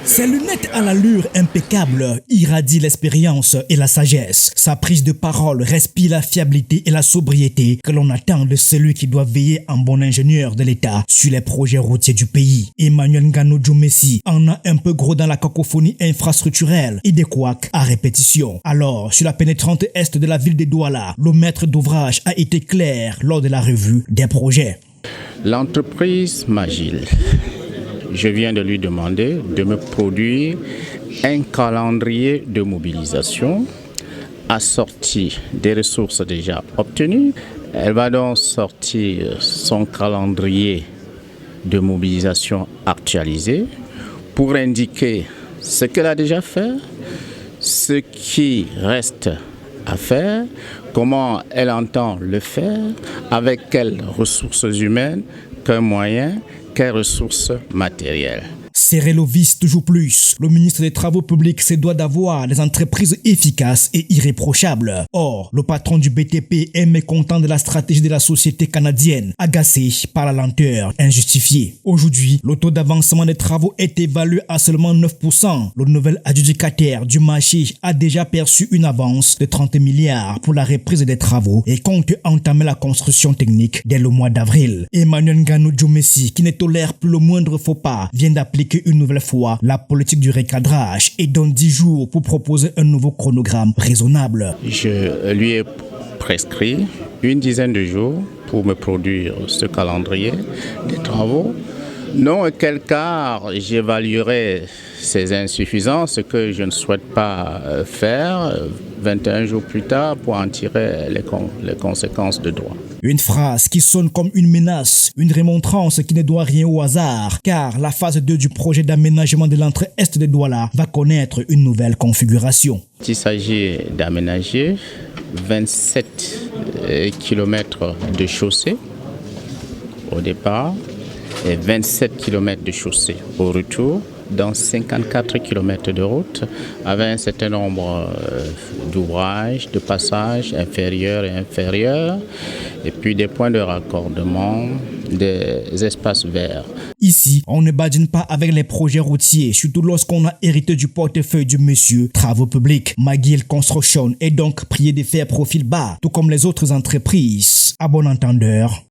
Ses lunettes à l'allure impeccable irradient l'expérience et la sagesse. Sa prise de parole respire la fiabilité et la sobriété que l'on attend de celui qui doit veiller en bon ingénieur de l'État sur les projets routiers du pays. Emmanuel Ngano Djomesi en a un peu gros dans la cacophonie infrastructurelle et des couacs à répétition. Alors, sur la pénétrante est de la ville de Douala, le maître d'ouvrage a été clair lors de la revue des projets. L'entreprise Magil, je viens de lui demander de me produire un calendrier de mobilisation assorti des ressources déjà obtenues. Elle va donc sortir son calendrier de mobilisation actualisé pour indiquer ce qu'elle a déjà fait, ce qui reste à faire, comment elle entend le faire, avec quelles ressources humaines, quels moyens, quelles ressources matérielles. Serrer le vis toujours plus. Le ministre des Travaux publics se doit d'avoir des entreprises efficaces et irréprochables. Or, le patron du BTP est mécontent de la stratégie de la société canadienne, agacé par la lenteur injustifiée. Aujourd'hui, le taux d'avancement des travaux est évalué à seulement 9%. Le nouvel adjudicataire du marché a déjà perçu une avance de 30 milliards pour la reprise des travaux et compte entamer la construction technique dès le mois d'avril. Emmanuel Ngano Djomesi, qui ne tolère plus le moindre faux pas, vient d'appliquer une nouvelle fois la politique du recadrage et donne 10 jours pour proposer un nouveau chronogramme raisonnable. Je lui ai prescrit une dizaine de jours pour me produire ce calendrier des travaux. Non, auquel cas j'évaluerai ces insuffisances, ce que je ne souhaite pas faire 21 jours plus tard pour en tirer les conséquences de droit. Une phrase qui sonne comme une menace, une remontrance qui ne doit rien au hasard, car la phase 2 du projet d'aménagement de l'entrée est de Douala va connaître une nouvelle configuration. Il s'agit d'aménager 27 km de chaussée au départ et 27 km de chaussée au retour, dans 54 km de route, avec un certain nombre d'ouvrages, de passages inférieurs et inférieurs, et puis des points de raccordement, des espaces verts. Ici, on ne badine pas avec les projets routiers, surtout lorsqu'on a hérité du portefeuille du monsieur Travaux publics. Magil Construction est donc prié de faire profil bas, tout comme les autres entreprises. À bon entendeur.